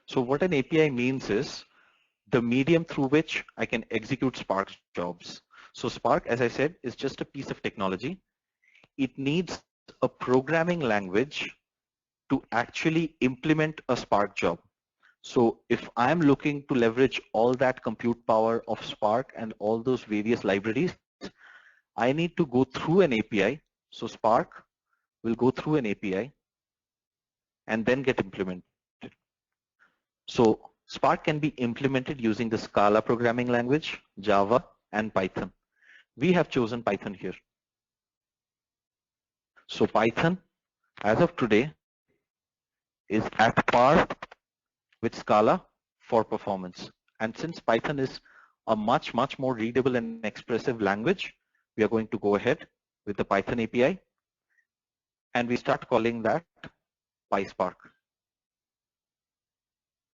So what an API means is the medium through which I can execute Spark jobs. So Spark, as I said, is just a piece of technology. It needs a programming language to actually implement a Spark job. So if I'm looking to leverage all that compute power of Spark and all those various libraries, I need to go through an API. So Spark will go through an API and then get implemented. So Spark can be implemented using the Scala programming language, Java, and Python. We have chosen Python here. So Python, as of today, is at par with Scala for performance. And since Python is a much more readable and expressive language, we are going to go ahead with the Python API, and we start calling that PySpark.